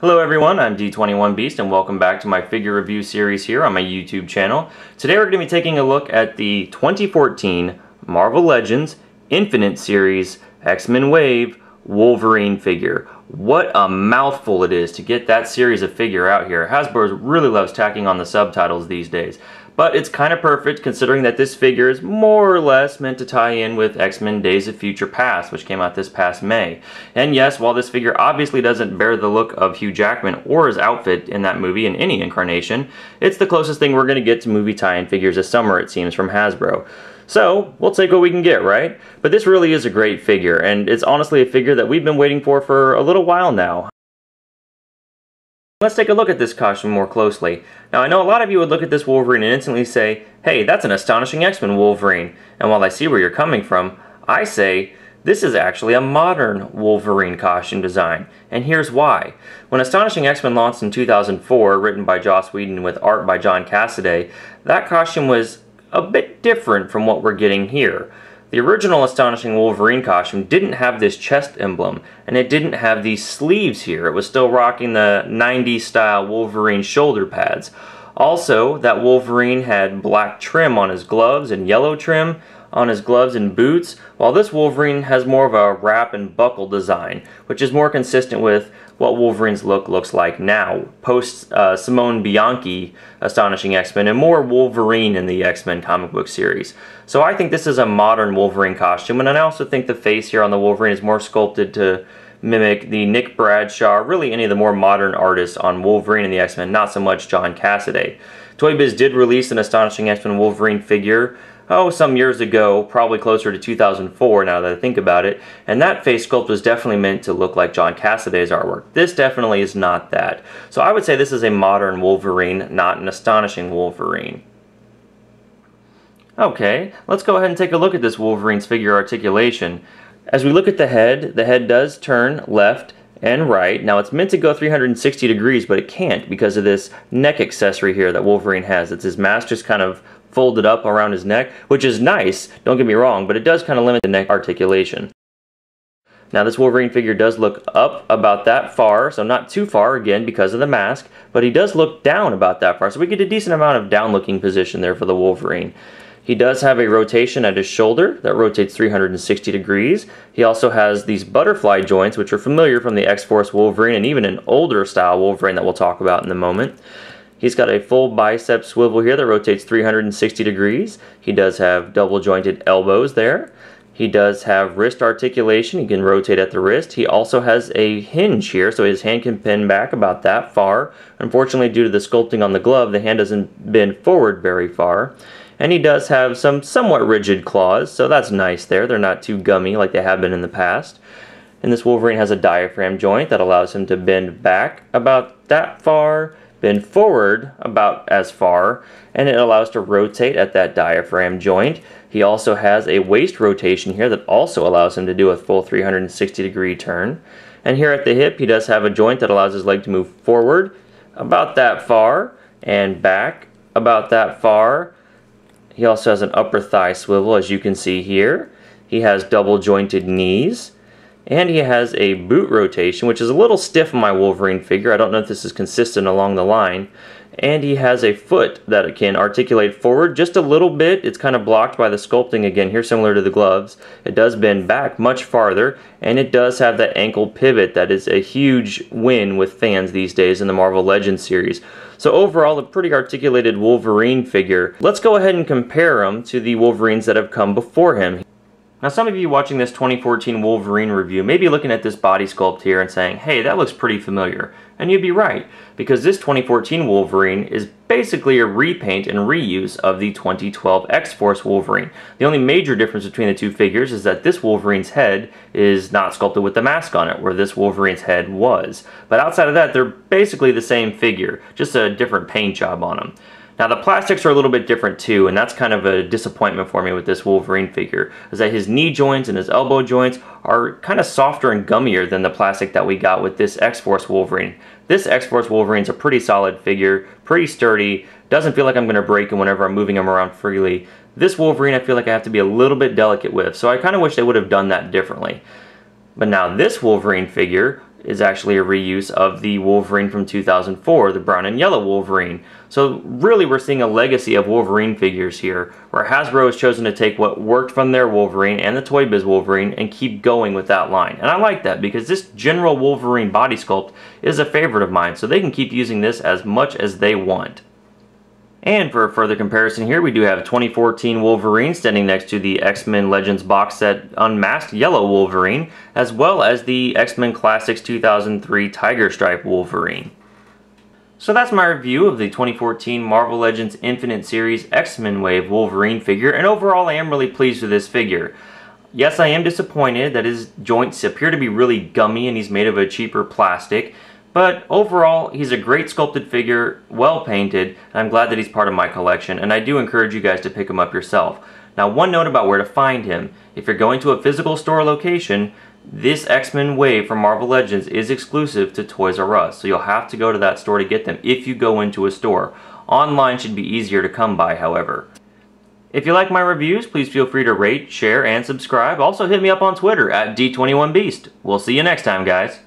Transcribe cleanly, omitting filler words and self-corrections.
Hello everyone, I'm D21Beast and welcome back to my figure review series here on my YouTube channel. Today we're going to be taking a look at the 2014 Marvel Legends Infinite Series X-Men Wave Wolverine figure. What a mouthful it is to get that series of figure out here. Hasbro really loves tacking on the subtitles these days. But it's kind of perfect considering that this figure is more or less meant to tie in with X-Men Days of Future Past, which came out this past May. And yes, while this figure obviously doesn't bear the look of Hugh Jackman or his outfit in that movie in any incarnation, it's the closest thing we're going to get to movie tie-in figures this summer, it seems, from Hasbro. So, we'll take what we can get, right? But this really is a great figure, and it's honestly a figure that we've been waiting for a little while now. Let's take a look at this costume more closely. Now, I know a lot of you would look at this Wolverine and instantly say, hey, that's an astonishing X-Men Wolverine. And while I see where you're coming from, I say, this is actually a modern Wolverine costume design. And here's why. When Astonishing X-Men launched in 2004, written by Joss Whedon with art by John Cassaday, that costume was a bit different from what we're getting here. The original Astonishing Wolverine costume didn't have this chest emblem, and it didn't have these sleeves here. It was still rocking the 90s style Wolverine shoulder pads. Also, that Wolverine had black trim on his gloves and yellow trim on his gloves and boots, while this Wolverine has more of a wrap and buckle design, which is more consistent with what Wolverine's look looks like now, post Simone Bianchi Astonishing X-Men, and more Wolverine in the X-Men comic book series. So I think this is a modern Wolverine costume, and I also think the face here on the Wolverine is more sculpted to mimic the Nick Bradshaw, really any of the more modern artists on Wolverine and the X-Men, not so much John Cassaday. Toy Biz did release an Astonishing X-Men Wolverine figure some years ago, probably closer to 2004 now that I think about it, and that face sculpt was definitely meant to look like John Cassaday's artwork. This definitely is not that. So I would say this is a modern Wolverine, not an Astonishing Wolverine. Okay, let's go ahead and take a look at this Wolverine's figure articulation. As we look at the head does turn left and right. Now it's meant to go 360 degrees, but it can't because of this neck accessory here that Wolverine has. It's his mask just kind of folded up around his neck, which is nice, don't get me wrong, but it does kind of limit the neck articulation. Now this Wolverine figure does look up about that far, so not too far again because of the mask, but he does look down about that far, so we get a decent amount of down looking position there for the Wolverine. He does have a rotation at his shoulder that rotates 360 degrees. He also has these butterfly joints, which are familiar from the X-Force Wolverine and even an older style Wolverine that we'll talk about in a moment. He's got a full bicep swivel here that rotates 360 degrees. He does have double jointed elbows there. He does have wrist articulation. He can rotate at the wrist. He also has a hinge here, so his hand can bend back about that far. Unfortunately, due to the sculpting on the glove, the hand doesn't bend forward very far. And he does have some somewhat rigid claws, so that's nice there. They're not too gummy like they have been in the past. And this Wolverine has a diaphragm joint that allows him to bend back about that far, bend forward about as far, and it allows to rotate at that diaphragm joint. He also has a waist rotation here that also allows him to do a full 360 degree turn. And here at the hip, he does have a joint that allows his leg to move forward about that far and back about that far. He also has an upper thigh swivel, as you can see here. He has double jointed knees. And he has a boot rotation, which is a little stiff on my Wolverine figure. I don't know if this is consistent along the line. And he has a foot that can articulate forward just a little bit. It's kind of blocked by the sculpting again here, similar to the gloves. It does bend back much farther, and it does have that ankle pivot that is a huge win with fans these days in the Marvel Legends series. So overall, a pretty articulated Wolverine figure. Let's go ahead and compare him to the Wolverines that have come before him. Now some of you watching this 2014 Wolverine review may be looking at this body sculpt here and saying, hey, that looks pretty familiar. And you'd be right, because this 2014 Wolverine is basically a repaint and reuse of the 2012 X-Force Wolverine. The only major difference between the two figures is that this Wolverine's head is not sculpted with the mask on it, where this Wolverine's head was. But outside of that, they're basically the same figure, just a different paint job on them. Now the plastics are a little bit different too, and that's kind of a disappointment for me with this Wolverine figure, is that his knee joints and his elbow joints are kind of softer and gummier than the plastic that we got with this X-Force Wolverine. This X-Force Wolverine's a pretty solid figure, pretty sturdy, doesn't feel like I'm going to break him whenever I'm moving him around freely. This Wolverine I feel like I have to be a little bit delicate with, so I kind of wish they would have done that differently. But now this Wolverine figure is actually a reuse of the Wolverine from 2004, the brown and yellow Wolverine. So really we're seeing a legacy of Wolverine figures here, where Hasbro has chosen to take what worked from their Wolverine and the Toy Biz Wolverine and keep going with that line. And I like that because this general Wolverine body sculpt is a favorite of mine, so they can keep using this as much as they want. And for a further comparison here, we do have 2014 Wolverine standing next to the X-Men Legends box set Unmasked Yellow Wolverine, as well as the X-Men Classics 2003 Tiger Stripe Wolverine. So that's my review of the 2014 Marvel Legends Infinite Series X-Men Wave Wolverine figure, and overall I am really pleased with this figure. Yes, I am disappointed that his joints appear to be really gummy and he's made of a cheaper plastic. But overall, he's a great sculpted figure, well painted, and I'm glad that he's part of my collection, and I do encourage you guys to pick him up yourself. Now, one note about where to find him. If you're going to a physical store location, this X-Men Wave from Marvel Legends is exclusive to Toys R Us, so you'll have to go to that store to get them if you go into a store. Online should be easier to come by, however. If you like my reviews, please feel free to rate, share, and subscribe. Also hit me up on Twitter at D21Beast. We'll see you next time, guys.